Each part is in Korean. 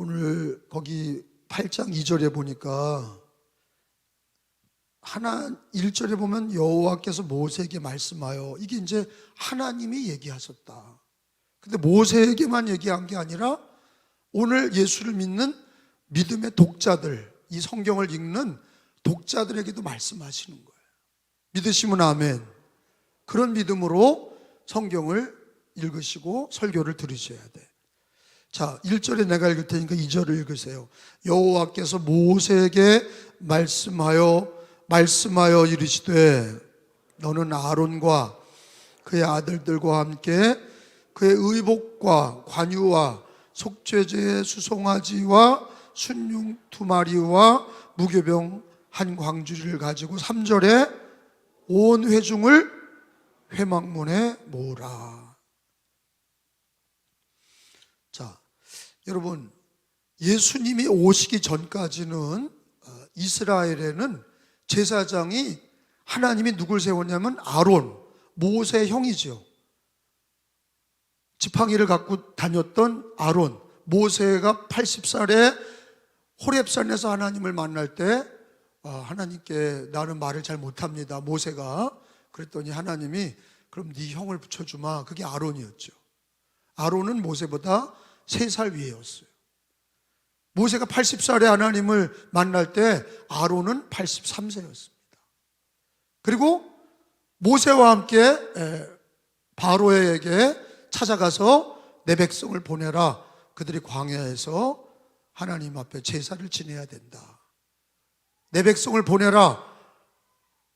오늘 거기 8장 2절에 보니까 1절에 보면 여호와께서 모세에게 말씀하여, 이게 이제 하나님이 얘기하셨다. 근데 모세에게만 얘기한 게 아니라 오늘 예수를 믿는 믿음의 독자들, 이 성경을 읽는 독자들에게도 말씀하시는 거예요. 믿으시면 아멘. 그런 믿음으로 성경을 읽으시고 설교를 들으셔야 돼. 자, 1절에 내가 읽을 테니까 2절을 읽으세요. 여호와께서 모세에게 말씀하여 이르시되 너는 아론과 그의 아들들과 함께 그의 의복과 관유와 속죄제의 수송아지와 순양 2마리와 무교병 한 광주리를 가지고 3절에 온 회중을 회막문에 모으라. 자, 여러분, 예수님이 오시기 전까지는 이스라엘에는 제사장이, 하나님이 누굴 세웠냐면 아론, 모세의 형이죠. 지팡이를 갖고 다녔던 아론, 모세가 80살에 호렙산에서 하나님을 만날 때 하나님께 나는 말을 잘 못합니다, 모세가. 그랬더니 하나님이 그럼 네 형을 붙여주마. 그게 아론이었죠. 아론은 모세보다 3살 위에였어요. 모세가 80살에 하나님을 만날 때 아론은 83세였습니다. 그리고 모세와 함께 바로에게 찾아가서 내 백성을 보내라. 그들이 광야에서 하나님 앞에 제사를 지내야 된다. 내 백성을 보내라.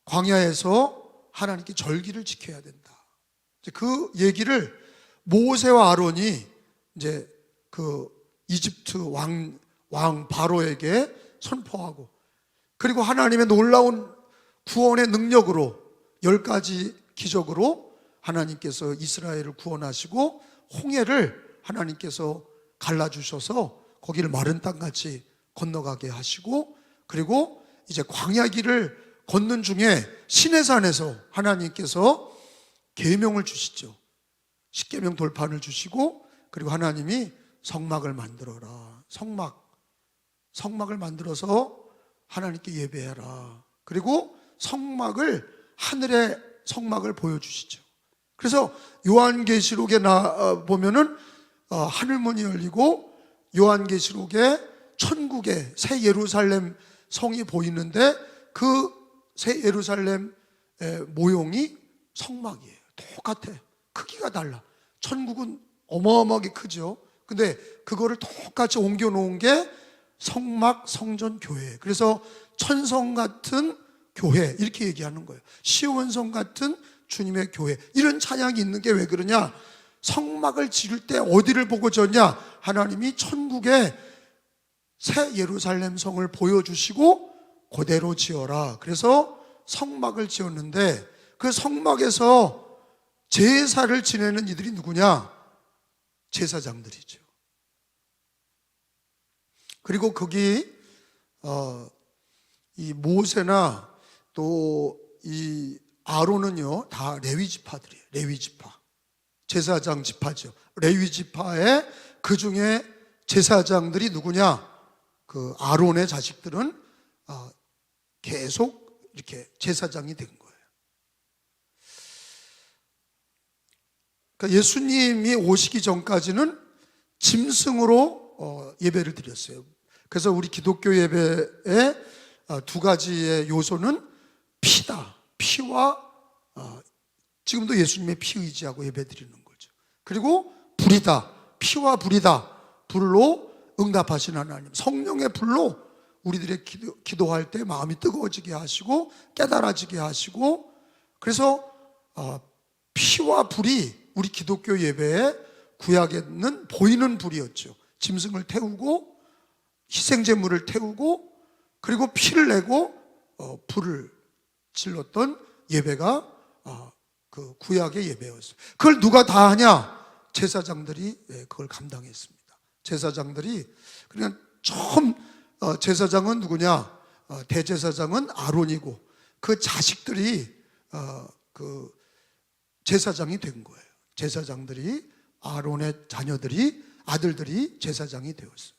광야에서 하나님께 절기를 지켜야 된다. 그 얘기를 모세와 아론이 이제 그 이집트 왕 바로에게 선포하고, 그리고 하나님의 놀라운 구원의 능력으로 10가지 기적으로 하나님께서 이스라엘을 구원하시고 홍해를 하나님께서 갈라주셔서 거기를 마른 땅같이 건너가게 하시고, 그리고 이제 광야길을 걷는 중에 시내산에서 하나님께서 계명을 주시죠. 십계명 돌판을 주시고, 그리고 하나님이 성막을 만들어라. 성막을 만들어서 하나님께 예배해라. 그리고 하늘의 성막을 보여주시죠. 그래서 요한계시록에 보면은 하늘문이 열리고 요한계시록에 천국의 새 예루살렘 성이 보이는데 그 새 예루살렘 모형이 성막이에요. 똑같아. 크기가 달라. 천국은 어마어마하게 크죠. 근데 그거를 똑같이 옮겨 놓은 게 성막, 성전, 교회. 그래서 천성 같은 교회, 이렇게 얘기하는 거예요. 시온성 같은 주님의 교회. 이런 찬양이 있는 게 왜 그러냐? 성막을 지을 때 어디를 보고 졌냐? 하나님이 천국의 새 예루살렘 성을 보여주시고 그대로 지어라. 그래서 성막을 지었는데 그 성막에서 제사를 지내는 이들이 누구냐? 제사장들이죠. 그리고 거기 이 모세나 또 이 아론은요 다 레위 지파들이에요. 레위 지파, 제사장 지파죠. 레위 지파의 그 중에 제사장들이 누구냐? 그 아론의 자식들은 계속 이렇게 제사장이 된 거예요. 그러니까 예수님이 오시기 전까지는 짐승으로 예배를 드렸어요. 그래서 우리 기독교 예배의 2가지의 요소는 피다. 피와 지금도 예수님의 피 의지하고 예배 드리는 거죠. 그리고 불이다. 피와 불이다. 불로 응답하신 하나님, 성령의 불로 우리들의 기도할 때 마음이 뜨거워지게 하시고 깨달아지게 하시고, 그래서 피와 불이 우리 기독교 예배에 구약에는 보이는 불이었죠. 짐승을 태우고 희생제물을 태우고 그리고 피를 내고 불을 질렀던 예배가 그 구약의 예배였어요. 그걸 누가 다 하냐? 제사장들이 그걸 감당했습니다. 제사장들이. 그러니까 처음 제사장은 누구냐? 대제사장은 아론이고 그 자식들이 그 제사장이 된 거예요. 제사장들이, 아론의 자녀들이, 아들들이 제사장이 되었어요.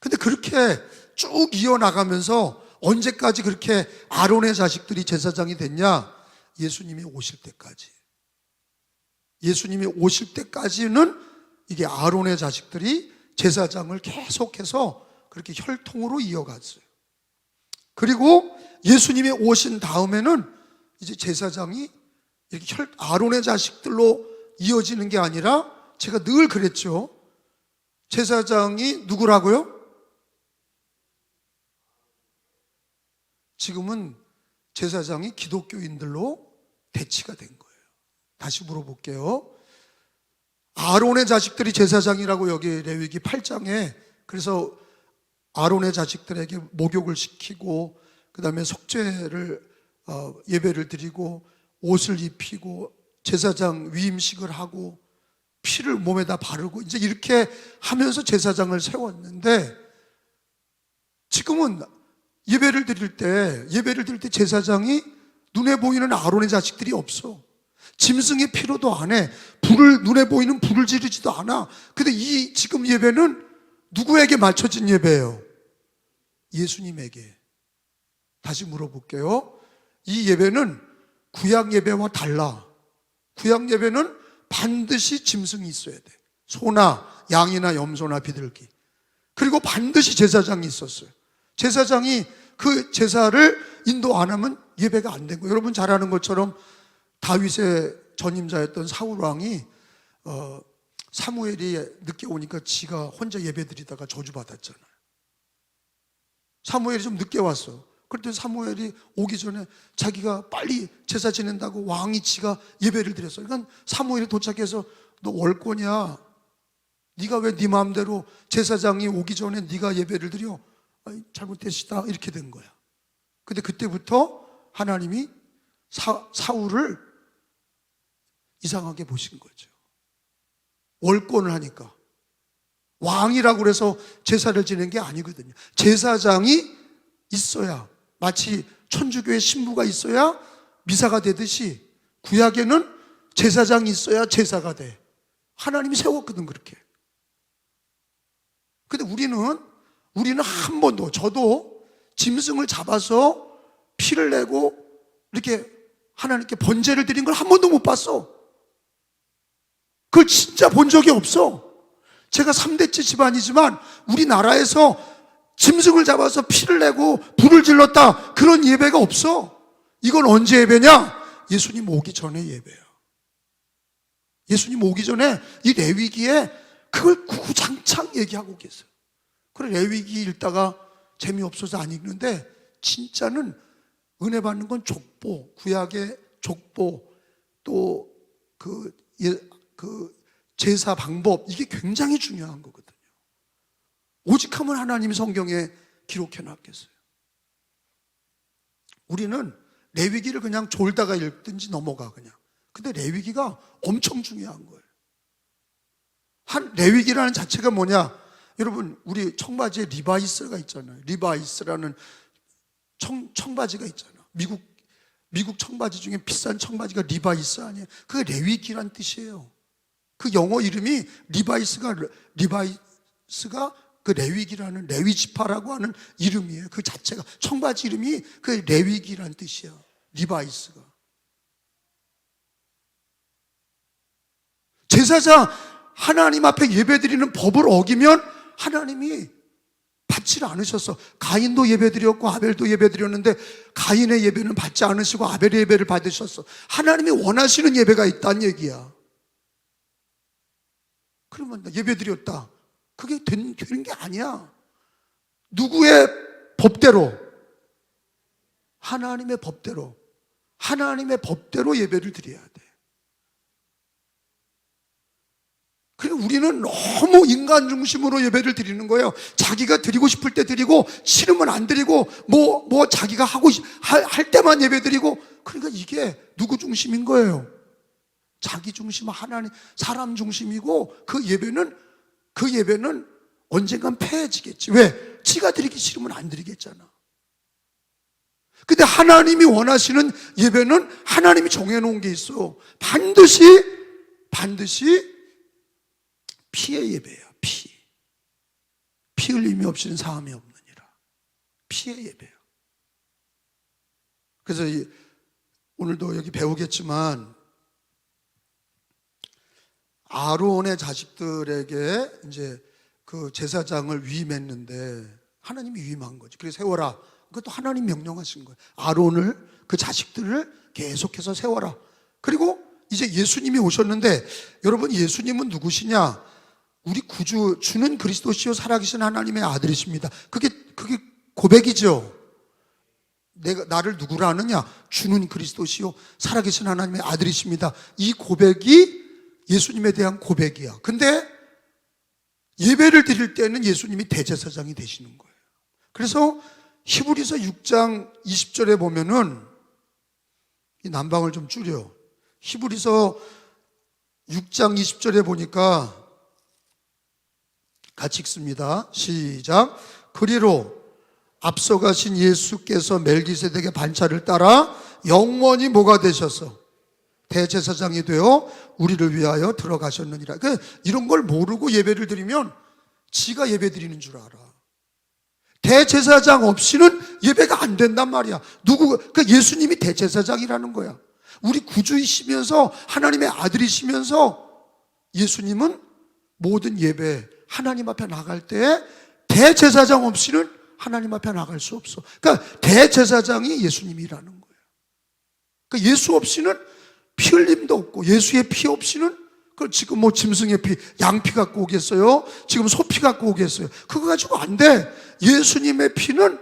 근데 그렇게 쭉 이어나가면서 언제까지 그렇게 아론의 자식들이 제사장이 됐냐? 예수님이 오실 때까지. 예수님이 오실 때까지는 이게 아론의 자식들이 제사장을 계속해서 그렇게 혈통으로 이어갔어요. 그리고 예수님이 오신 다음에는 이제 제사장이 이렇게 아론의 자식들로 이어지는 게 아니라, 제가 늘 그랬죠. 제사장이 누구라고요? 지금은 제사장이 기독교인들로 대치가 된 거예요. 다시 물어볼게요. 아론의 자식들이 제사장이라고 여기 레위기 8장에, 그래서 아론의 자식들에게 목욕을 시키고 그 다음에 속죄를 예배를 드리고 옷을 입히고 제사장 위임식을 하고 피를 몸에다 바르고 이제 이렇게 하면서 제사장을 세웠는데, 지금은 예배를 드릴 때 제사장이 눈에 보이는 아론의 자식들이 없어. 짐승의 피로도 안 해. 눈에 보이는 불을 지르지도 않아. 근데 이 지금 예배는 누구에게 맞춰진 예배예요? 예수님에게. 다시 물어볼게요. 이 예배는 구약 예배와 달라. 구약 예배는 반드시 짐승이 있어야 돼. 소나 양이나 염소나 비둘기. 그리고 반드시 제사장이 있었어요. 제사장이 그 제사를 인도 안 하면 예배가 안 된 거예요. 여러분 잘 아는 것처럼 다윗의 전임자였던 사울 왕이 사무엘이 늦게 오니까 지가 혼자 예배 드리다가 저주받았잖아요. 사무엘이 좀 늦게 왔어. 그랬더니 사무엘이 오기 전에 자기가 빨리 제사 지낸다고 왕이 지가 예배를 드렸어요. 그러니까 사무엘이 도착해서 너 월권이야. 네가 왜 네 마음대로 제사장이 오기 전에 네가 예배를 드려? 잘못됐시다. 이렇게 된 거야. 근데 그때부터 하나님이 사울을 이상하게 보신 거죠. 월권을 하니까. 왕이라고 그래서 제사를 지낸 게 아니거든요. 제사장이 있어야, 마치 천주교의 신부가 있어야 미사가 되듯이 구약에는 제사장이 있어야 제사가 돼. 하나님이 세웠거든 그렇게. 근데 우리는 한 번도, 저도 짐승을 잡아서 피를 내고 이렇게 하나님께 번제를 드린 걸 한 번도 못 봤어. 그걸 진짜 본 적이 없어. 제가 3대째 집안이지만 우리나라에서 짐승을 잡아서 피를 내고 불을 질렀다, 그런 예배가 없어. 이건 언제 예배냐? 예수님 오기 전에 예배야. 예수님 오기 전에 이 레위기에 그걸 구장창 얘기하고 계세요. 그래 레위기 읽다가 재미없어서 안 읽는데, 진짜는 은혜 받는 건 족보, 구약의 족보, 또 그 제사 방법, 이게 굉장히 중요한 거거든요. 오직 하면 하나님이 성경에 기록해 놨겠어요. 우리는 레위기를 그냥 졸다가 읽든지 넘어가 그냥. 근데 레위기가 엄청 중요한 거예요. 레위기라는 자체가 뭐냐? 여러분 우리 청바지에 리바이스가 있잖아요. 리바이스라는 청바지가 있잖아. 미국 청바지 중에 비싼 청바지가 리바이스 아니에요? 그게 레위기란 뜻이에요. 그 영어 이름이 리바이스가 그 레위기라는, 레위지파라고 하는 이름이에요. 그 자체가 청바지 이름이 그 레위기란 뜻이야. 리바이스가. 제사장 하나님 앞에 예배드리는 법을 어기면 하나님이 받지를 않으셨어. 가인도 예배드렸고 아벨도 예배드렸는데 가인의 예배는 받지 않으시고 아벨의 예배를 받으셨어. 하나님이 원하시는 예배가 있다는 얘기야. 그러면 예배드렸다, 그게 되는 게 아니야. 누구의 법대로? 하나님의 법대로 예배를 드려야 돼. 그리고 우리는 너무 인간 중심으로 예배를 드리는 거예요. 자기가 드리고 싶을 때 드리고, 싫으면 안 드리고, 뭐 자기가 할 때만 예배 드리고. 그러니까 이게 누구 중심인 거예요? 자기 중심, 하나님, 사람 중심이고, 그 예배는 언젠간 패해지겠지. 왜? 지가 드리기 싫으면 안 드리겠잖아. 근데 하나님이 원하시는 예배는 하나님이 정해놓은 게 있어. 반드시 피의 예배예요. 피 피 흘림이 없이는 사함이 없느니라. 피의 예배요. 그래서 오늘도 여기 배우겠지만 아론의 자식들에게 이제 그 제사장을 위임했는데 하나님이 위임한 거지. 그래서 세워라. 그것도 하나님 명령하신 거예요. 아론을, 그 자식들을 계속해서 세워라. 그리고 이제 예수님이 오셨는데, 여러분 예수님은 누구시냐? 우리 구주, 주는 그리스도시요 살아계신 하나님의 아들이십니다. 그게 고백이죠. 나를 누구라 하느냐? 주는 그리스도시요 살아계신 하나님의 아들이십니다. 이 고백이 예수님에 대한 고백이야. 근데 예배를 드릴 때는 예수님이 대제사장이 되시는 거예요. 그래서 히브리서 6장 20절에 보면은, 이 난방을 좀 줄여. 히브리서 6장 20절에 보니까 같이 읽습니다. 시작. 그리로 앞서가신 예수께서 멜기세덱의 반차를 따라 영원히 뭐가 되셔서 대제사장이 되어 우리를 위하여 들어가셨느니라. 그러니까 이런 걸 모르고 예배를 드리면 지가 예배 드리는 줄 알아. 대제사장 없이는 예배가 안 된단 말이야. 그러니까 예수님이 대제사장이라는 거야. 우리 구주이시면서 하나님의 아들이시면서 예수님은 모든 예배, 하나님 앞에 나갈 때 대제사장 없이는 하나님 앞에 나갈 수 없어. 그러니까 대제사장이 예수님이라는 거예요. 그러니까 예수 없이는 피 흘림도 없고, 예수의 피 없이는, 그 지금 뭐 짐승의 피, 양피 갖고 오겠어요? 지금 소피 갖고 오겠어요? 그거 가지고 안 돼. 예수님의 피는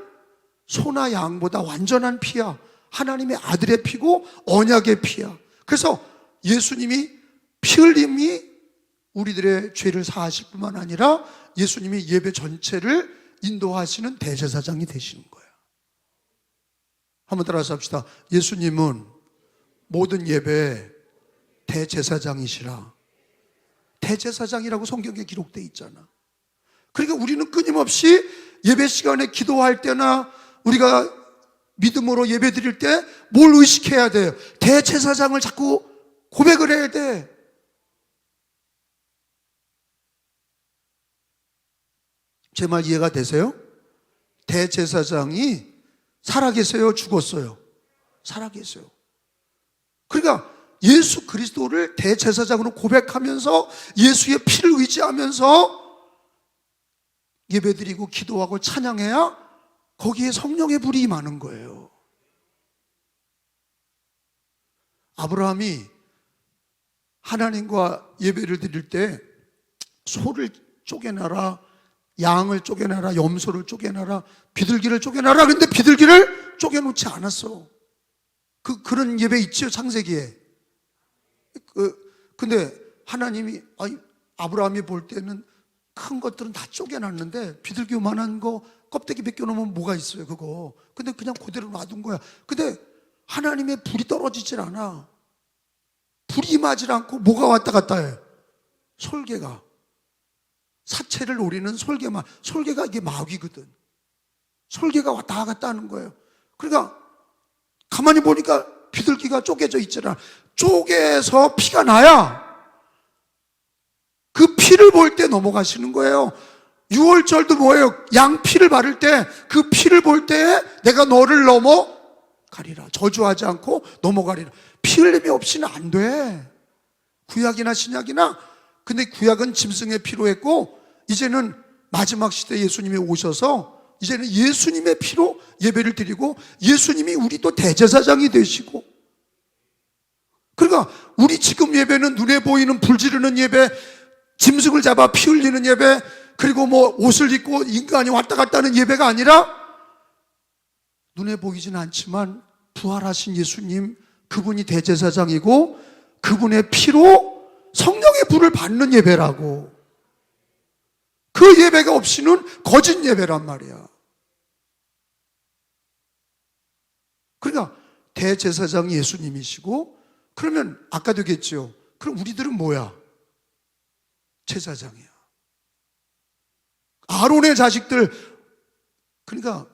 소나 양보다 완전한 피야. 하나님의 아들의 피고 언약의 피야. 그래서 예수님이 피 흘림이 우리들의 죄를 사하실 뿐만 아니라 예수님이 예배 전체를 인도하시는 대제사장이 되시는 거예요. 한번 따라서 합시다. 예수님은 모든 예배 대제사장이시라. 대제사장이라고 성경에 기록되어 있잖아. 그러니까 우리는 끊임없이 예배 시간에 기도할 때나 우리가 믿음으로 예배 드릴 때 뭘 의식해야 돼요? 대제사장을 자꾸 고백을 해야 돼. 제 말 이해가 되세요? 대제사장이 살아계세요? 죽었어요? 살아계세요. 그러니까 예수 그리스도를 대제사장으로 고백하면서 예수의 피를 의지하면서 예배드리고 기도하고 찬양해야 거기에 성령의 불이 임하는 거예요. 아브라함이 하나님과 예배를 드릴 때 소를 쪼개놔라, 양을 쪼개놔라, 염소를 쪼개놔라, 비둘기를 쪼개놔라. 그런데 비둘기를 쪼개놓지 않았어. 그런 예배 있지요, 창세기에. 근데 하나님이, 아브라함이 볼 때는 큰 것들은 다 쪼개놨는데 비둘기 요만한 거 껍데기 벗겨놓으면 뭐가 있어요, 그거. 근데 그냥 그대로 놔둔 거야. 근데 하나님의 불이 떨어지질 않아. 불이 임하질 않고 뭐가 왔다 갔다 해? 솔개가. 사체를 노리는 솔개만. 솔개가 이게 마귀거든. 솔개가 왔다 갔다 하는 거예요. 그러니까 가만히 보니까 비둘기가 쪼개져 있잖아. 쪼개서 피가 나야 그 피를 볼 때 넘어가시는 거예요. 6월절도 뭐예요? 양 피를 바를 때, 그 피를 볼 때 내가 너를 넘어가리라. 저주하지 않고 넘어가리라. 피 흘림이 없이는 안 돼. 구약이나 신약이나. 근데 구약은 짐승의 피로 했고, 이제는 마지막 시대 예수님이 오셔서 이제는 예수님의 피로 예배를 드리고, 예수님이 우리 또 대제사장이 되시고. 그러니까 우리 지금 예배는 눈에 보이는 불 지르는 예배, 짐승을 잡아 피 흘리는 예배, 그리고 뭐 옷을 입고 인간이 왔다 갔다 하는 예배가 아니라, 눈에 보이진 않지만 부활하신 예수님, 그분이 대제사장이고 그분의 피로 성령의 불을 받는 예배라고. 그 예배가 없이는 거짓 예배란 말이야. 그러니까 대제사장이 예수님이시고, 그러면 아까도 얘기했죠. 그럼 우리들은 뭐야? 제사장이야. 아론의 자식들, 그러니까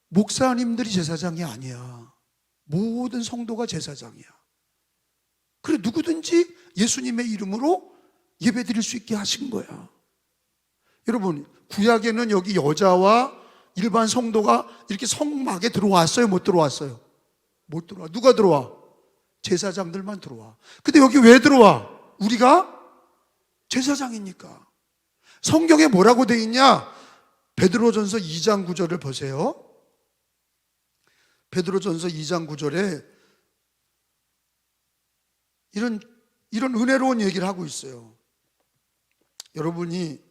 목사님들이 제사장이 아니야. 모든 성도가 제사장이야. 그래, 누구든지 예수님의 이름으로 예배 드릴 수 있게 하신 거야. 여러분, 구약에는 여기 여자와 일반 성도가 이렇게 성막에 들어왔어요? 못 들어왔어요? 못 들어와. 누가 들어와? 제사장들만 들어와. 근데 여기 왜 들어와? 우리가 제사장이니까. 성경에 뭐라고 돼 있냐? 베드로전서 2장 9절을 보세요. 베드로전서 2장 9절에 이런 은혜로운 얘기를 하고 있어요. 여러분이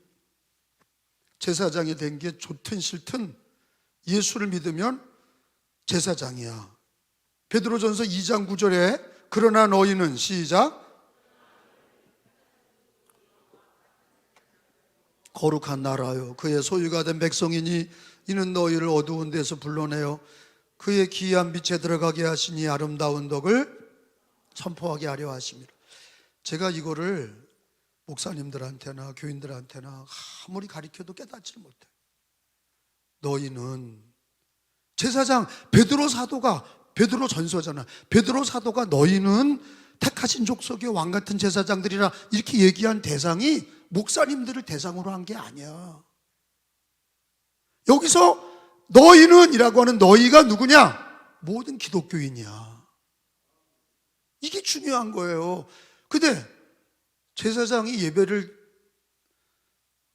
제사장이 된 게 좋든 싫든 예수를 믿으면 제사장이야. 베드로전서 2장 9절에 그러나 너희는 시작 거룩한 나라요 그의 소유가 된 백성이니 이는 너희를 어두운 데서 불러내어 그의 기이한 빛에 들어가게 하시니 아름다운 덕을 선포하게 하려 하심이라. 제가 이거를 목사님들한테나 교인들한테나 아무리 가르쳐도 깨닫지 못해. 너희는 제사장 베드로 사도가 베드로 전서잖아. 베드로 사도가 너희는 택하신 족속의 왕 같은 제사장들이라 이렇게 얘기한 대상이 목사님들을 대상으로 한 게 아니야. 여기서 너희는 이라고 하는 너희가 누구냐? 모든 기독교인이야. 이게 중요한 거예요. 근데 제사장이 예배를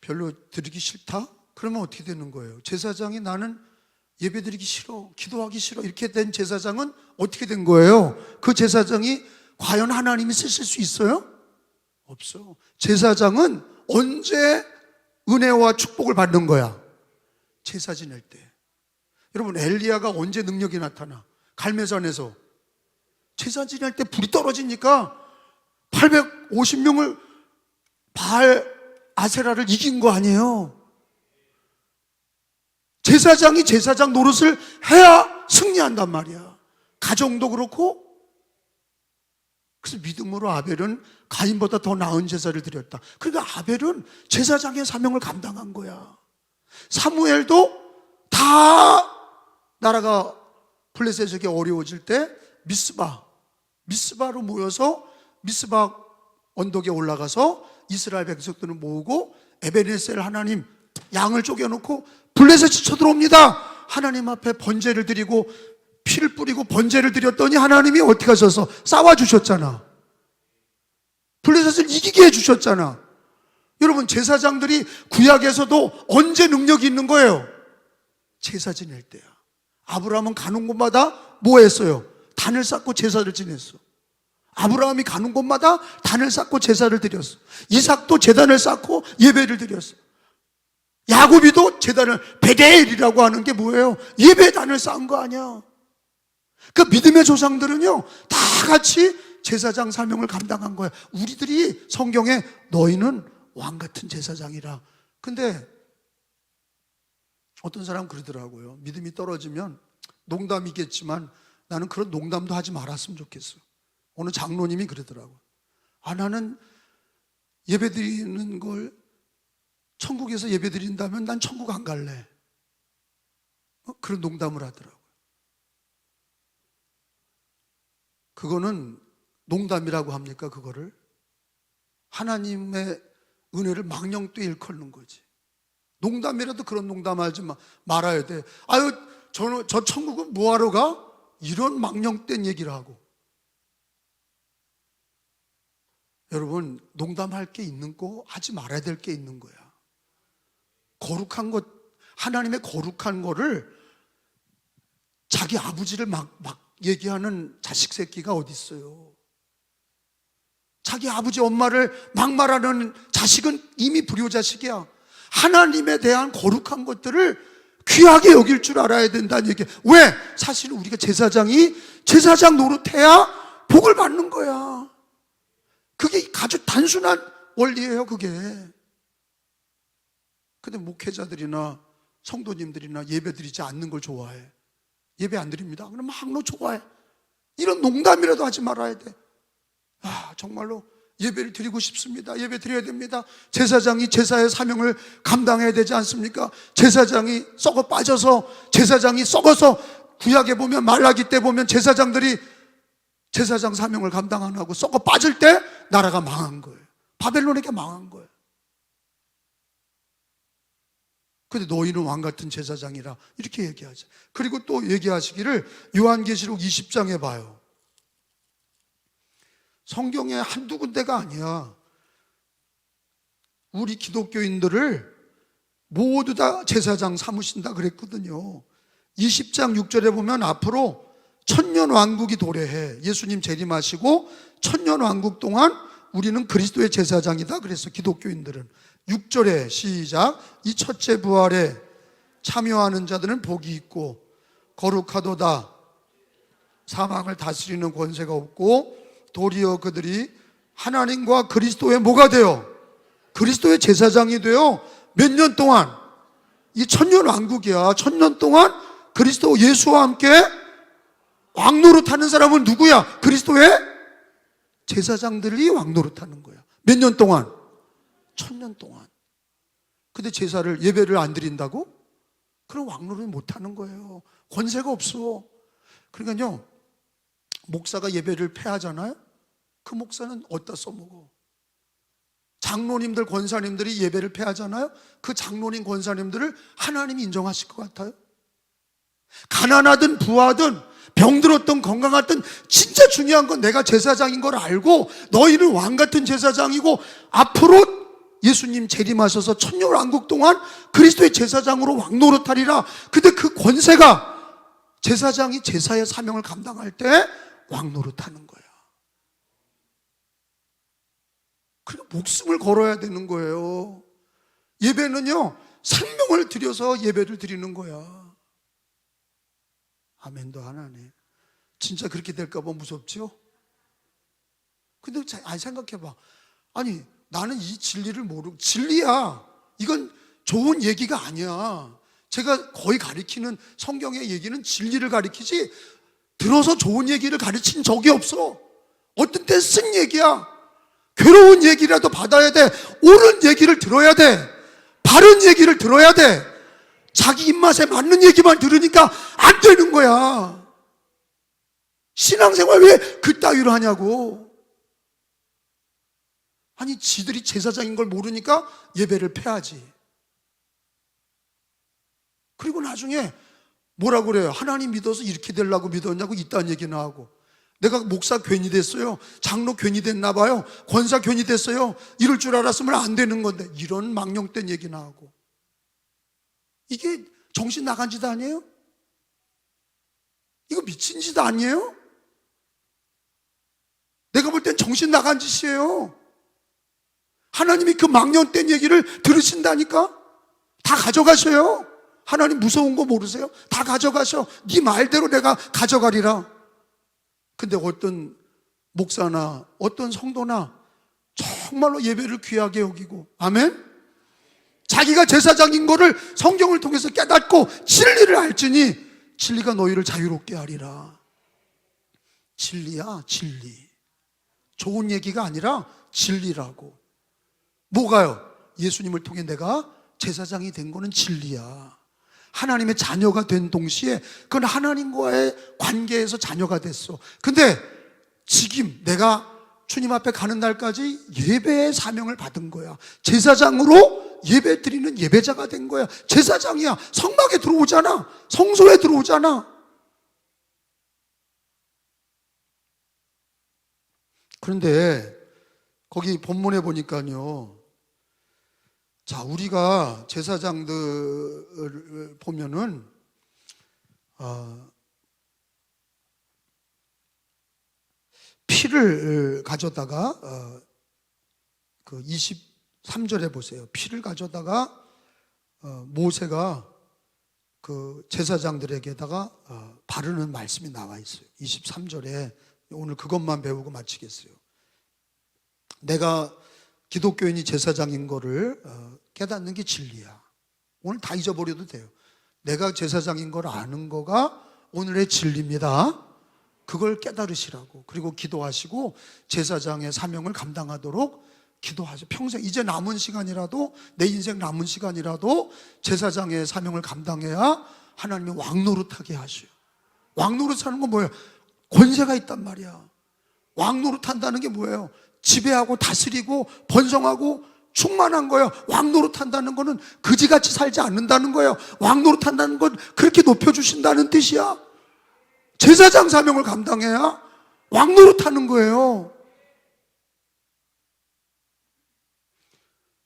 별로 드리기 싫다? 그러면 어떻게 되는 거예요? 제사장이 나는 예배 드리기 싫어, 기도하기 싫어 이렇게 된 제사장은 어떻게 된 거예요? 그 제사장이 과연 하나님이 쓰실 수 있어요? 없어. 제사장은 언제 은혜와 축복을 받는 거야? 제사 지낼 때. 여러분, 엘리야가 언제 능력이 나타나? 갈매산에서 제사 지낼 때 불이 떨어지니까 850명을 바알 아세라를 이긴 거 아니에요? 제사장이 제사장 노릇을 해야 승리한단 말이야. 가정도 그렇고. 그래서 믿음으로 아벨은 가인보다 더 나은 제사를 드렸다. 그러니까 아벨은 제사장의 사명을 감당한 거야. 사무엘도 다 나라가 블레셋에게 어려워질 때 미스바로 모여서 미스바 언덕에 올라가서 이스라엘 백성들을 모으고 에베네셀 하나님 양을 쪼개놓고 블레셋이 쳐들어옵니다. 하나님 앞에 번제를 드리고 피를 뿌리고 번제를 드렸더니 하나님이 어떻게 하셔서 싸워주셨잖아. 블레셋을 이기게 해주셨잖아. 여러분, 제사장들이 구약에서도 언제 능력이 있는 거예요? 제사 지낼 때야. 아브라함은 가는 곳마다 뭐 했어요? 단을 쌓고 제사를 지냈어. 아브라함이 가는 곳마다 단을 쌓고 제사를 드렸어. 이삭도 제단을 쌓고 예배를 드렸어. 야곱이도 제단을 베델이라고 하는 게 뭐예요? 예배단을 쌓은 거 아니야. 그 믿음의 조상들은요 다 같이 제사장 사명을 감당한 거야. 우리들이 성경에 너희는 왕같은 제사장이라. 근데 어떤 사람은 그러더라고요. 믿음이 떨어지면 농담이겠지만 나는 그런 농담도 하지 말았으면 좋겠어. 어느 장로님이 그러더라고요. 나는 예배 드리는 걸 천국에서 예배 드린다면 난 천국 안 갈래. 그런 농담을 하더라고요. 그거는 농담이라고 합니까? 그거를 하나님의 은혜를 망령되이 일컫는 거지. 농담이라도 그런 농담하지 말아야 돼. 저 천국은 뭐하러 가? 이런 망령된 얘기를 하고. 여러분, 농담할 게 있는 거 하지 말아야 될 게 있는 거야. 거룩한 것, 하나님의 거룩한 거를 자기 아버지를 막 얘기하는 자식 새끼가 어디 있어요? 자기 아버지 엄마를 막말하는 자식은 이미 불효자식이야. 하나님에 대한 거룩한 것들을 귀하게 여길 줄 알아야 된다는 얘기야. 왜? 사실은 우리가 제사장이 제사장 노릇해야 복을 받는 거야. 그게 아주 단순한 원리예요, 그게. 근데 목회자들이나 성도님들이나 예배 드리지 않는 걸 좋아해. 예배 안 드립니다. 그럼 항로 좋아해. 이런 농담이라도 하지 말아야 돼. 정말로 예배를 드리고 싶습니다. 예배 드려야 됩니다. 제사장이 제사의 사명을 감당해야 되지 않습니까? 제사장이 썩어 빠져서, 제사장이 썩어서, 구약에 보면 말라기 때 보면 제사장들이 제사장 사명을 감당 안 하고 썩어 빠질 때 나라가 망한 거예요. 바벨론에게 망한 거예요. 근데 너희는 왕 같은 제사장이라 이렇게 얘기하죠. 그리고 또 얘기하시기를 요한계시록 20장에 봐요. 성경에 한두 군데가 아니야. 우리 기독교인들을 모두 다 제사장 삼으신다 그랬거든요. 20장 6절에 보면 앞으로 천년왕국이 도래해. 예수님 재림하시고 천년왕국 동안 우리는 그리스도의 제사장이다 그래서 기독교인들은 6절에 시작. 이 첫째 부활에 참여하는 자들은 복이 있고 거룩하도다. 사망을 다스리는 권세가 없고 도리어 그들이 하나님과 그리스도의 뭐가 돼요? 그리스도의 제사장이 돼요. 몇 년 동안? 이 천년왕국이야. 천년 동안 그리스도 예수와 함께 왕노릇하는 사람은 누구야? 그리스도의 제사장들이 왕노릇하는 거야. 몇 년 동안? 천년 동안. 근데 제사를 예배를 안 드린다고? 그럼 왕노릇 못하는 거예요. 권세가 없어. 그러니까요, 목사가 예배를 패하잖아요. 그 목사는 어디다 써먹어? 장로님들, 권사님들이 예배를 패하잖아요. 그 장로님, 권사님들을 하나님이 인정하실 것 같아요? 가난하든 부하든 병들었든 건강하든 진짜 중요한 건 내가 제사장인 걸 알고 너희는 왕 같은 제사장이고 앞으로 예수님 재림하셔서 천년왕국 동안 그리스도의 제사장으로 왕노릇하리라. 근데 그 권세가 제사장이 제사의 사명을 감당할 때 왕노릇하는 거야. 그러니까 목숨을 걸어야 되는 거예요. 예배는요, 생명을 들여서 예배를 드리는 거야. 아멘도 하나네. 진짜 그렇게 될까 봐 무섭죠? 근데 생각해봐. 아니, 나는 이 진리를 모르고, 진리야. 이건 좋은 얘기가 아니야. 제가 거의 가리키는 성경의 얘기는 진리를 가리키지 들어서 좋은 얘기를 가르친 적이 없어. 어떤 때 쓴 얘기야. 괴로운 얘기라도 받아야 돼. 옳은 얘기를 들어야 돼. 바른 얘기를 들어야 돼. 자기 입맛에 맞는 얘기만 들으니까 안 되는 거야. 신앙생활 왜 그따위로 하냐고. 아니, 지들이 제사장인 걸 모르니까 예배를 패하지. 그리고 나중에 뭐라고 그래요? 하나님 믿어서 이렇게 되려고 믿었냐고 이딴 얘기나 하고, 내가 목사 괜히 됐어요, 장로 괜히 됐나 봐요, 권사 괜히 됐어요, 이럴 줄 알았으면 안 되는 건데, 이런 망령된 얘기나 하고. 이게 정신 나간 짓 아니에요? 이거 미친 짓 아니에요? 내가 볼 땐 정신 나간 짓이에요. 하나님이 그 망령된 얘기를 들으신다니까? 다 가져가셔요. 하나님 무서운 거 모르세요? 다 가져가셔. 네 말대로 내가 가져가리라. 근데 어떤 목사나 어떤 성도나 정말로 예배를 귀하게 여기고, 아멘? 자기가 제사장인 거를 성경을 통해서 깨닫고 진리를 알지니 진리가 너희를 자유롭게 하리라. 진리야, 진리. 좋은 얘기가 아니라 진리라고. 뭐가요? 예수님을 통해 내가 제사장이 된 거는 진리야. 하나님의 자녀가 된 동시에 그건 하나님과의 관계에서 자녀가 됐어. 근데 지금 내가 주님 앞에 가는 날까지 예배의 사명을 받은 거야. 제사장으로 예배 드리는 예배자가 된 거야. 제사장이야. 성막에 들어오잖아. 성소에 들어오잖아. 그런데 거기 본문에 보니까요, 자, 우리가 제사장들을 보면은 피를 가져다가 그 23절에 보세요. 피를 가져다가 모세가 그 제사장들에게다가 바르는 말씀이 나와 있어요. 23절에 오늘 그것만 배우고 마치겠어요. 내가 기독교인이 제사장인 거를 깨닫는 게 진리야. 오늘 다 잊어버려도 돼요. 내가 제사장인 걸 아는 거가 오늘의 진리입니다. 그걸 깨달으시라고. 그리고 기도하시고 제사장의 사명을 감당하도록 기도하세요. 평생, 이제 남은 시간이라도, 내 인생 남은 시간이라도 제사장의 사명을 감당해야 하나님이 왕노릇하게 하셔요. 왕노릇하는 건 뭐예요? 권세가 있단 말이야. 왕노릇한다는 게 뭐예요? 지배하고 다스리고 번성하고 충만한 거예요. 왕 노릇한다는 거는 그지같이 살지 않는다는 거예요. 왕 노릇한다는 건 그렇게 높여주신다는 뜻이야. 제사장 사명을 감당해야 왕 노릇하는 거예요.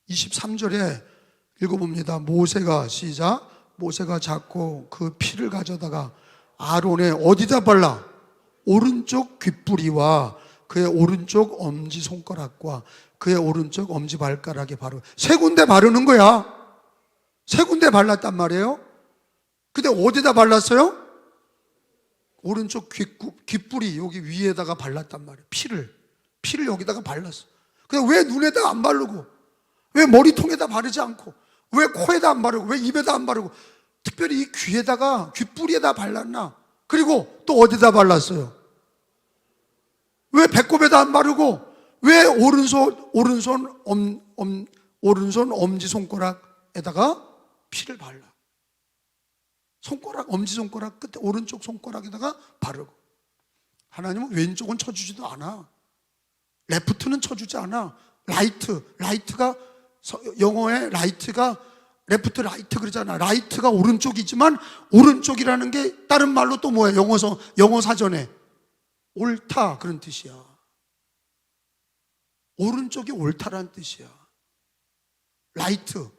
23절에 읽어봅니다. 모세가 시작. 모세가 잡고 그 피를 가져다가 아론의 어디다 발라? 오른쪽 귓부리와 그의 오른쪽 엄지손가락과 그의 오른쪽 엄지발가락에 바르고, 세 군데 바르는 거야. 세 군데 발랐단 말이에요. 근데 어디다 발랐어요? 오른쪽 귓부리 여기 위에다가 발랐단 말이에요. 피를 여기다가 발랐어. 근데 왜 눈에다 안 바르고, 왜 머리통에다 바르지 않고, 왜 코에다 안 바르고, 왜 입에다 안 바르고 특별히 이 귀에다가, 귓부리에다 발랐나? 그리고 또 어디다 발랐어요? 왜 배꼽에다 안 바르고, 왜 오른손 엄지손가락에다가 피를 발라? 엄지손가락 끝에 오른쪽 손가락에다가 바르고. 하나님은 왼쪽은 쳐주지도 않아. 레프트는 쳐주지 않아. 라이트가 영어의 라이트가 레프트 라이트 그러잖아. 라이트가 오른쪽이지만 오른쪽이라는 게 다른 말로 또 뭐예요? 영어 사전에 옳다 그런 뜻이야. 오른쪽이 옳다라는 뜻이야. 라이트.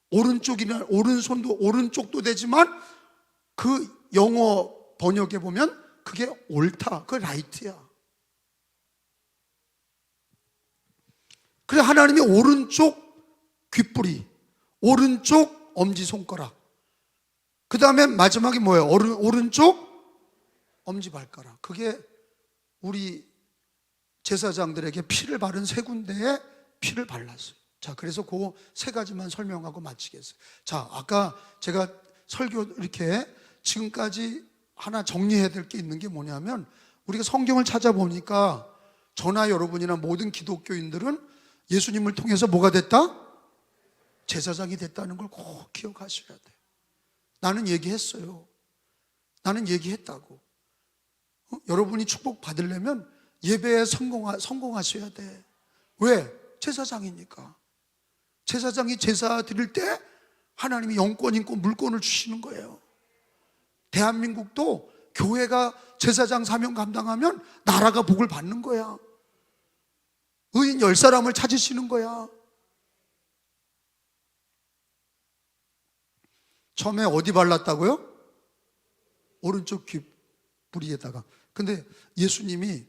오른쪽이나 오른손도 오른쪽도 되지만 그 영어 번역에 보면 그게 옳다. 그게 라이트야. 그래 하나님이 오른쪽 귓부리, 오른쪽 엄지손가락, 그 다음에 마지막에 뭐예요? 오른쪽 엄지발가락. 그게 우리 제사장들에게 피를 바른 세 군데에 피를 발랐어요. 자, 그래서 그 세 가지만 설명하고 마치겠어요. 자, 아까 제가 설교 이렇게 지금까지 하나 정리해야 될 게 있는 게 뭐냐면, 우리가 성경을 찾아보니까 저나 여러분이나 모든 기독교인들은 예수님을 통해서 뭐가 됐다? 제사장이 됐다는 걸 꼭 기억하셔야 돼요. 나는 얘기했어요. 나는 얘기했다고. 여러분이 축복 받으려면 예배에 성공하셔야 돼. 왜? 제사장이니까. 제사장이 제사 드릴 때 하나님이 영권, 인권, 물권을 주시는 거예요. 대한민국도 교회가 제사장 사명 감당하면 나라가 복을 받는 거야. 의인 10사람을 찾으시는 거야. 처음에 어디 발랐다고요? 오른쪽 귓부리에다가. 근데 예수님이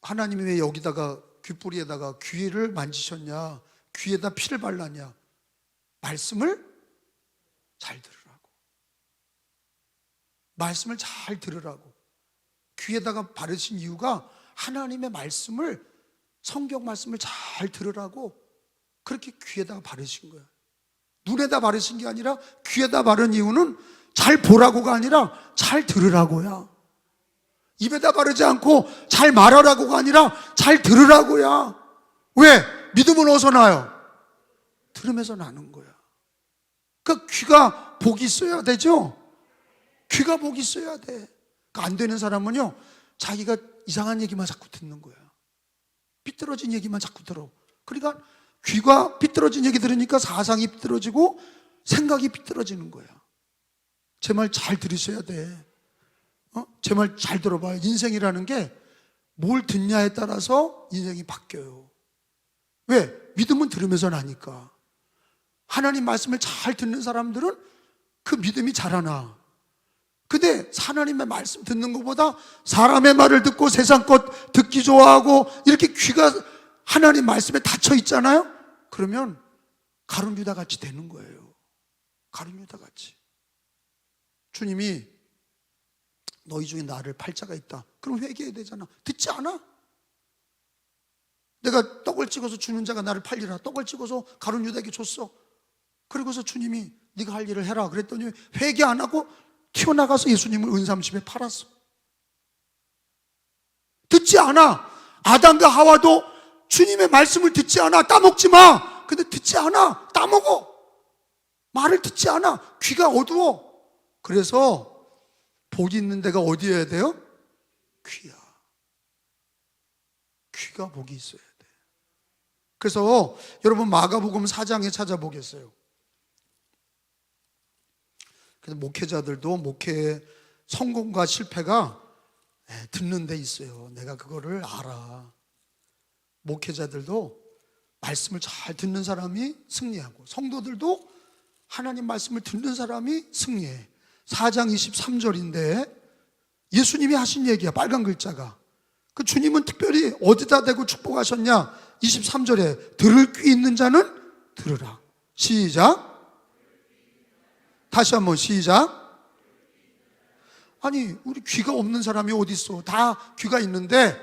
하나님이 왜 여기다가 귓부리에다가 귀를 만지셨냐? 귀에다 피를 발랐냐? 말씀을 잘 들으라고. 말씀을 잘 들으라고. 귀에다가 바르신 이유가 하나님의 말씀을, 성경 말씀을 잘 들으라고 그렇게 귀에다가 바르신 거야. 눈에다 바르신 게 아니라 귀에다 바른 이유는 잘 보라고가 아니라 잘 들으라고야. 입에다 바르지 않고 잘 말하라고가 아니라 잘 들으라고야. 왜? 믿음은 어디서 나요? 들으면서 나는 거야. 그러니까 귀가 복이 있어야 되죠? 귀가 복이 있어야 돼. 그러니까 안 되는 사람은요, 자기가 이상한 얘기만 자꾸 듣는 거야. 삐뚤어진 얘기만 자꾸 들어. 그러니까 귀가 삐뚤어진 얘기 들으니까 사상이 삐뚤어지고 생각이 삐뚤어지는 거야. 제 말 잘 들으셔야 돼. 제 말 잘 들어봐요. 인생이라는 게 뭘 듣냐에 따라서 인생이 바뀌어요. 왜? 믿음은 들으면서 나니까. 하나님 말씀을 잘 듣는 사람들은 그 믿음이 자라나. 근데 하나님의 말씀 듣는 것보다 사람의 말을 듣고 세상 것 듣기 좋아하고 이렇게 귀가 하나님 말씀에 닫혀 있잖아요? 그러면 가룟 유다 같이 되는 거예요. 가룟 유다 같이. 주님이 너희 중에 나를 팔자가 있다. 그럼 회개해야 되잖아. 듣지 않아? 내가 떡을 찍어서 주는 자가 나를 팔리라. 떡을 찍어서 가룟 유다에게 줬어. 그리고서 주님이 네가 할 일을 해라 그랬더니 회개 안 하고 튀어나가서 예수님을 은삼십에 팔았어. 듣지 않아. 아담과 하와도 주님의 말씀을 듣지 않아. 따먹지 마. 근데 듣지 않아. 따먹어. 말을 듣지 않아. 귀가 어두워. 그래서 복 있는 데가 어디여야 돼요? 귀야. 귀가 복이 있어야 돼. 그래서 여러분 마가복음 4장에 찾아보겠어요. 그래서 목회자들도 목회의 성공과 실패가 듣는 데 있어요. 내가 그거를 알아. 목회자들도 말씀을 잘 듣는 사람이 승리하고, 성도들도 하나님 말씀을 듣는 사람이 승리해. 4장 23절인데 예수님이 하신 얘기야. 빨간 글자가. 그 주님은 특별히 어디다 대고 축복하셨냐? 23절에 들을 귀 있는 자는 들으라. 시작. 다시 한번 시작. 아니, 우리 귀가 없는 사람이 어디 있어? 다 귀가 있는데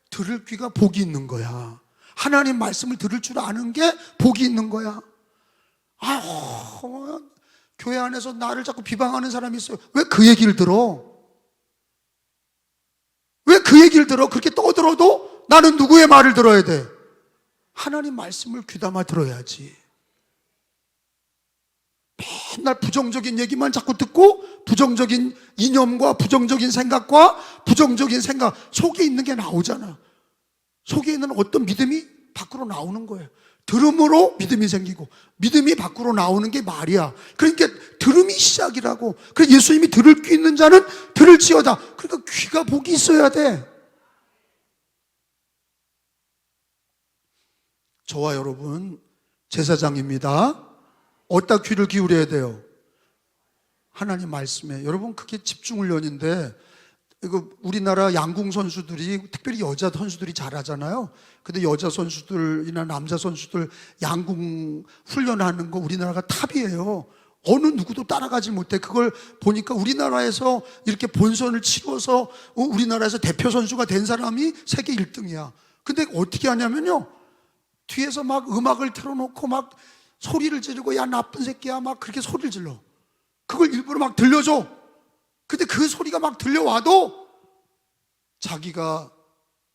들을 귀가 복이 있는 거야. 하나님 말씀을 들을 줄 아는 게 복이 있는 거야. 교회 안에서 나를 자꾸 비방하는 사람이 있어요. 왜 그 얘기를 들어? 왜 그 얘기를 들어? 그렇게 떠들어도 나는 누구의 말을 들어야 돼? 하나님 말씀을 귀담아 들어야지. 맨날 부정적인 얘기만 자꾸 듣고 부정적인 이념과 부정적인 생각과 부정적인 생각 속에 있는 게 나오잖아. 속에 있는 어떤 믿음이 밖으로 나오는 거예요. 들음으로 믿음이 생기고 믿음이 밖으로 나오는 게 말이야. 그러니까 들음이 시작이라고. 그래서 예수님이 들을 귀 있는 자는 들을지어다. 그러니까 귀가 복이 있어야 돼. 저와 여러분 제사장입니다. 어디다 귀를 기울여야 돼요? 하나님 말씀에. 여러분 그게 집중훈련인데, 이거 우리나라 양궁 선수들이, 특별히 여자 선수들이 잘하잖아요. 근데 여자 선수들이나 남자 선수들 양궁 훈련하는 거 우리나라가 탑이에요. 어느 누구도 따라가지 못해. 그걸 보니까 우리나라에서 이렇게 본선을 치러서 우리나라에서 대표 선수가 된 사람이 세계 1등이야. 근데 어떻게 하냐면요, 뒤에서 막 음악을 틀어놓고 막 소리를 지르고, 야 나쁜 새끼야, 막 그렇게 소리를 질러. 그걸 일부러 막 들려줘. 근데 그 소리가 막 들려와도 자기가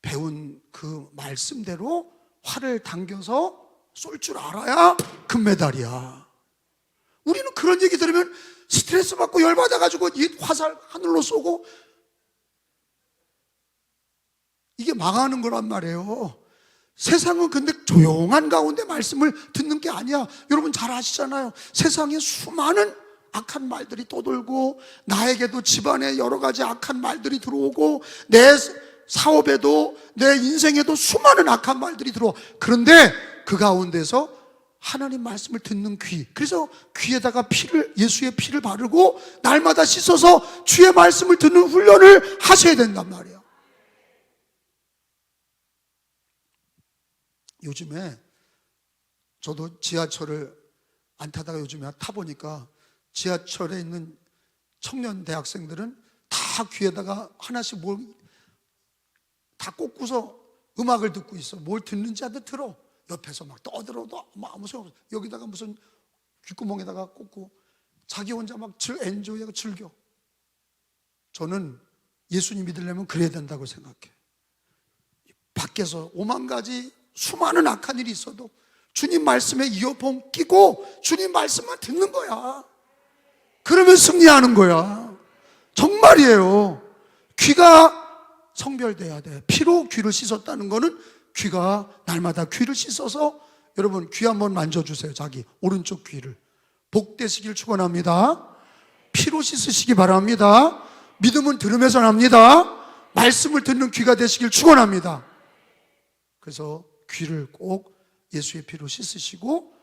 배운 그 말씀대로 활을 당겨서 쏠 줄 알아야 금메달이야. 우리는 그런 얘기 들으면 스트레스 받고 열받아가지고 이 화살 하늘로 쏘고, 이게 망하는 거란 말이에요. 세상은 근데 조용한 가운데 말씀을 듣는 게 아니야. 여러분 잘 아시잖아요. 세상에 수많은 악한 말들이 떠돌고, 나에게도 집안에 여러 가지 악한 말들이 들어오고, 내 사업에도 내 인생에도 수많은 악한 말들이 들어와. 그런데 그 가운데서 하나님 말씀을 듣는 귀, 그래서 귀에다가 예수의 피를 바르고 날마다 씻어서 주의 말씀을 듣는 훈련을 하셔야 된단 말이에요. 요즘에 저도 지하철을 안 타다가 요즘에 타보니까 지하철에 있는 청년 대학생들은 다 귀에다가 하나씩 뭘 다 꽂고서 음악을 듣고 있어. 뭘 듣는지 하도 들어. 옆에서 막 떠들어도 아무 소용 없어. 여기다가 무슨 귓구멍에다가 꽂고 자기 혼자 막 엔조이하고 즐겨. 저는 예수님 믿으려면 그래야 된다고 생각해. 밖에서 오만 가지 수많은 악한 일이 있어도 주님 말씀에 이어폰 끼고 주님 말씀만 듣는 거야. 그러면 승리하는 거야. 정말이에요. 귀가 성별돼야 돼. 피로 귀를 씻었다는 거는 귀가 날마다 귀를 씻어서, 여러분 귀 한번 만져주세요. 자기 오른쪽 귀를. 복되시길 축원합니다. 피로 씻으시기 바랍니다. 믿음은 들음에서 납니다. 말씀을 듣는 귀가 되시길 축원합니다. 그래서 귀를 꼭 예수의 피로 씻으시고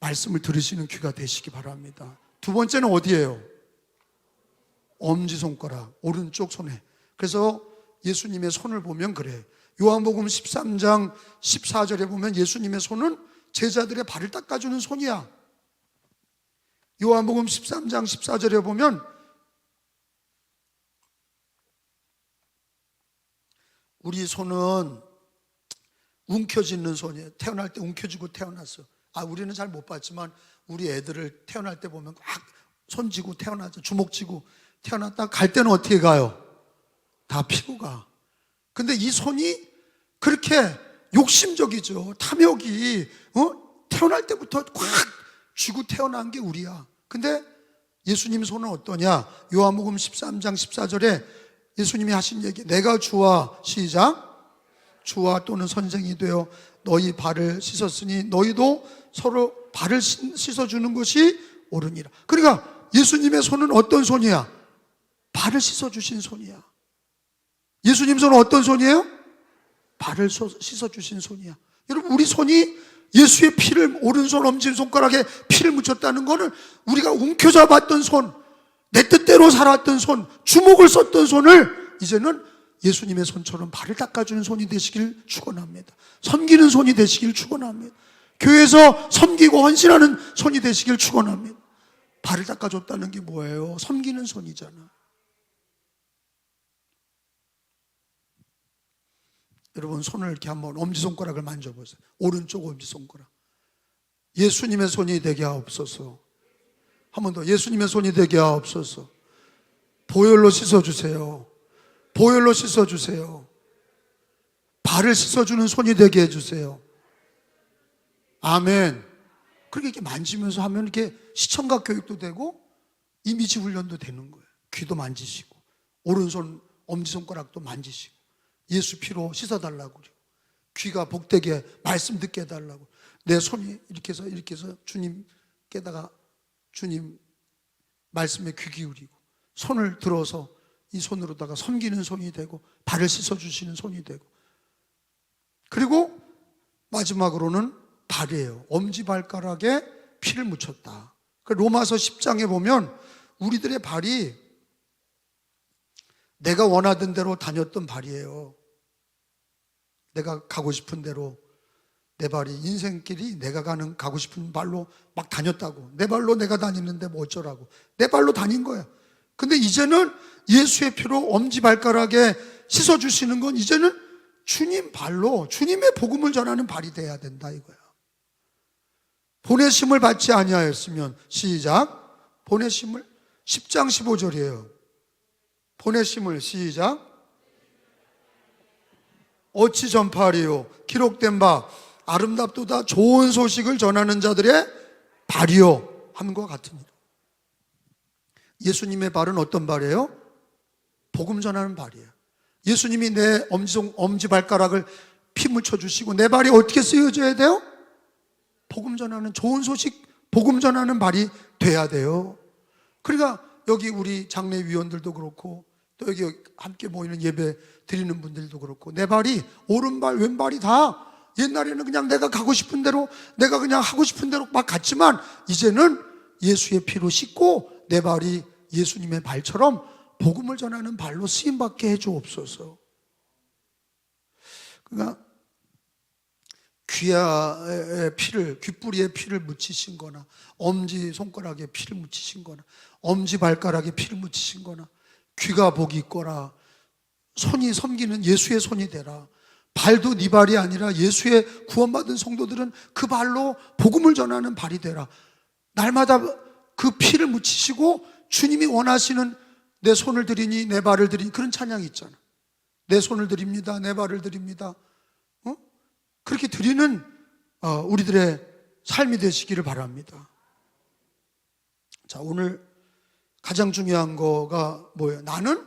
말씀을 들으시는 귀가 되시기 바랍니다. 두 번째는 어디예요? 엄지손가락, 오른쪽 손에. 그래서 예수님의 손을 보면 그래. 요한복음 13장 14절에 보면 예수님의 손은 제자들의 발을 닦아주는 손이야. 요한복음 13장 14절에 보면 우리 손은 움켜쥐는 손이에요. 태어날 때 움켜쥐고 태어났어. 우리는 잘 못 봤지만 우리 애들을 태어날 때 보면 막 손쥐고 태어나죠. 주먹 쥐고 태어났다 갈 때는 어떻게 가요? 다 피고 가. 근데 이 손이 그렇게 욕심적이죠. 탐욕이 태어날 때부터 꽉 쥐고 태어난 게 우리야. 근데 예수님 손은 어떠냐? 요한복음 13장 14절에 예수님이 하신 얘기, 내가 주와 시작 주와 또는 선생이 되어 너희 발을 씻었으니 너희도 서로 발을 씻어주는 것이 옳으니라. 그러니까 예수님의 손은 어떤 손이야? 발을 씻어주신 손이야. 예수님 손은 어떤 손이에요? 발을 씻어주신 손이야. 여러분, 우리 손이 예수의 피를, 오른손 엄지손가락에 피를 묻혔다는 것은 우리가 움켜잡았던 손, 내 뜻대로 살았던 손, 주먹을 썼던 손을 이제는 예수님의 손처럼 발을 닦아주는 손이 되시길 축원합니다. 섬기는 손이 되시길 축원합니다. 교회에서 섬기고 헌신하는 손이 되시길 축원합니다. 발을 닦아줬다는 게 뭐예요? 섬기는 손이잖아. 여러분, 손을 이렇게 한번 엄지손가락을 만져보세요. 오른쪽 엄지손가락. 예수님의 손이 되게 하옵소서. 한 번 더, 예수님의 손이 되게 하옵소서. 보혈로 씻어주세요. 보혈로 씻어주세요. 발을 씻어주는 손이 되게 해주세요. 아멘. 그렇게 이렇게 만지면서 하면 이렇게 시청각 교육도 되고 이미지 훈련도 되는 거예요. 귀도 만지시고 오른손 엄지손가락도 만지시고 예수 피로 씻어달라고 그래요. 귀가 복되게 말씀 듣게 해달라고. 내 손이 이렇게 해서 주님께다가 주님 말씀에 귀 기울이고 손을 들어서 이 손으로다가 섬기는 손이 되고 발을 씻어주시는 손이 되고, 그리고 마지막으로는 발이에요. 엄지발가락에 피를 묻혔다. 로마서 10장에 보면 우리들의 발이 내가 원하던 대로 다녔던 발이에요. 내가 가고 싶은 대로 내 발이, 인생길이 내가 가고 싶은 발로 막 다녔다고. 내 발로 내가 다니는데 뭐 어쩌라고. 내 발로 다닌 거야. 근데 이제는 예수의 피로 엄지발가락에 씻어주시는 건 이제는 주님 발로, 주님의 복음을 전하는 발이 돼야 된다 이거야. 보내심을 받지 아니하였으면, 시작. 보내심을, 10장 15절이에요. 보내심을, 시작. 어찌 전파하리요? 기록된 바 아름답도다 좋은 소식을 전하는 자들의 발이요 함과 같으니라. 예수님의 발은 어떤 발이에요? 복음 전하는 발이에요. 예수님이 내 엄지발가락을 피 묻혀주시고 내 발이 어떻게 쓰여져야 돼요? 복음 전하는, 좋은 소식 복음 전하는 발이 돼야 돼요. 그러니까 여기 우리 장례위원들도 그렇고 또 여기 함께 모이는 예배 드리는 분들도 그렇고 내 발이 오른발 왼발이 다 옛날에는 그냥 내가 가고 싶은 대로, 내가 그냥 하고 싶은 대로 막 갔지만 이제는 예수의 피로 씻고 내 발이 예수님의 발처럼 복음을 전하는 발로 쓰임받게 해주옵소서. 그러니까 귀의 피를, 귓뿌리에 피를 묻히신 거나 엄지손가락에 피를 묻히신 거나 엄지발가락에 피를 묻히신 거나 귀가 복이 있거라, 손이 섬기는 예수의 손이 되라. 발도 네 발이 아니라 예수의 구원받은 성도들은 그 발로 복음을 전하는 발이 되라. 날마다 그 피를 묻히시고 주님이 원하시는 내 손을 드리니 내 발을 드리니, 그런 찬양이 있잖아. 내 손을 드립니다, 내 발을 드립니다. 그렇게 드리는 우리들의 삶이 되시기를 바랍니다. 자, 오늘 가장 중요한 거가 뭐예요? 나는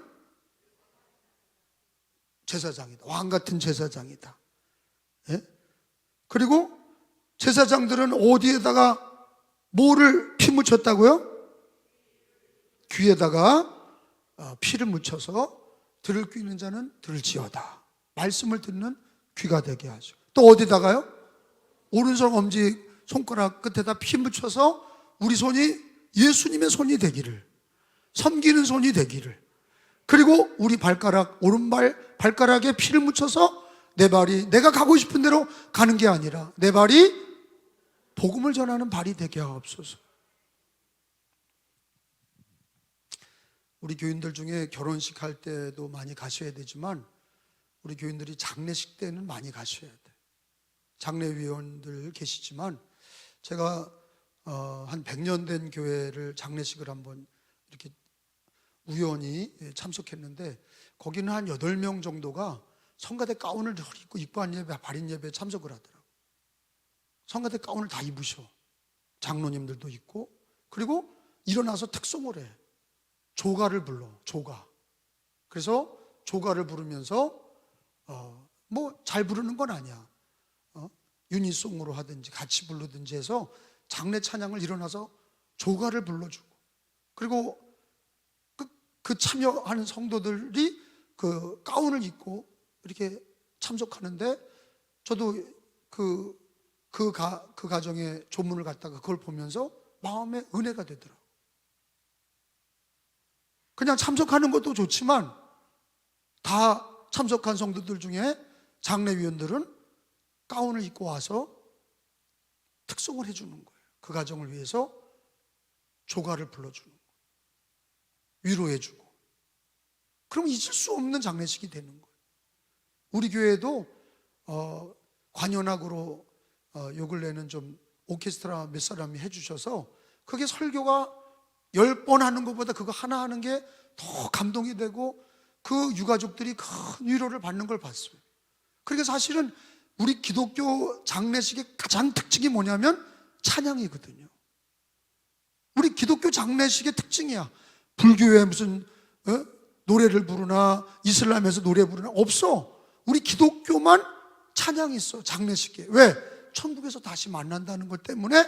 제사장이다. 왕 같은 제사장이다. 예? 그리고 제사장들은 어디에다가 뭐를 피 묻혔다고요? 귀에다가 피를 묻혀서 들을 귀 있는 자는 들을지어다. 말씀을 듣는 귀가 되게 하죠. 또 어디다가요? 오른손 엄지 손가락 끝에다 피 묻혀서 우리 손이 예수님의 손이 되기를, 섬기는 손이 되기를. 그리고 우리 발가락, 오른발 발가락에 피를 묻혀서 내 발이 내가 가고 싶은 대로 가는 게 아니라 내 발이 복음을 전하는 발이 되게 하옵소서. 우리 교인들 중에 결혼식 할 때도 많이 가셔야 되지만 우리 교인들이 장례식 때는 많이 가셔야 돼. 장례위원들 계시지만 제가 한 100년 된 교회를 장례식을 한번 이렇게 우연히 참석했는데 거기는 한 8명 정도가 성가대 가운을 입고 입관 예배, 발인 예배에 참석을 하더라고요. 성가대 가운을 다 입으셔. 장로님들도 있고, 그리고 일어나서 특송을 해. 조가를 불러, 조가. 그래서 조가를 부르면서 뭐 잘 부르는 건 아니야. 유니송으로 하든지 같이 부르든지 해서 장례 찬양을 일어나서 조가를 불러주고, 그리고 그 참여하는 성도들이 그 가운을 입고 이렇게 참석하는데, 저도 그 가정의 조문을 갖다가 그걸 보면서 마음에 은혜가 되더라고요. 그냥 참석하는 것도 좋지만 다 참석한 성도들 중에 장례위원들은 가운을 입고 와서 특송을 해주는 거예요. 그 가정을 위해서 조가를 불러주는 거예요. 위로해주고. 그럼 잊을 수 없는 장례식이 되는 거예요. 우리 교회도 관현악으로 요 근래는 좀 오케스트라 몇 사람이 해주셔서, 그게 설교가 10번 하는 것보다 그거 하나 하는 게 더 감동이 되고 그 유가족들이 큰 위로를 받는 걸 봤어요. 그러니까 사실은 우리 기독교 장례식의 가장 특징이 뭐냐면 찬양이거든요. 우리 기독교 장례식의 특징이야. 불교에 무슨 노래를 부르나 이슬람에서 노래 부르나 없어. 우리 기독교만 찬양이 있어, 장례식에. 왜? 천국에서 다시 만난다는 것 때문에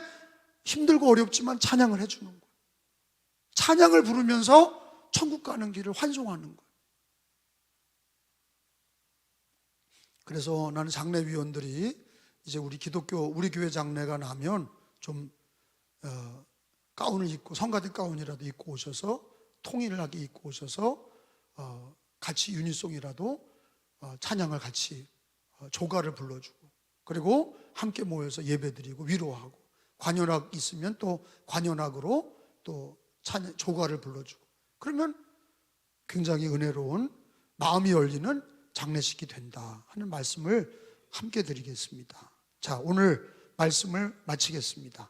힘들고 어렵지만 찬양을 해주는 거예요. 찬양을 부르면서 천국 가는 길을 환송하는 거예요. 그래서 나는 장례위원들이 이제 우리 교회 장례가 나면 좀 가운을 입고, 성가대 가운이라도 입고 오셔서, 통일하게 입고 오셔서 같이 유니송이라도 찬양을 같이 조가를 불러주고, 그리고 함께 모여서 예배드리고 위로하고, 관현악 있으면 또 관현악으로 또 조가를 불러주고, 그러면 굉장히 은혜로운, 마음이 열리는 장례식이 된다 하는 말씀을 함께 드리겠습니다. 자, 오늘 말씀을 마치겠습니다.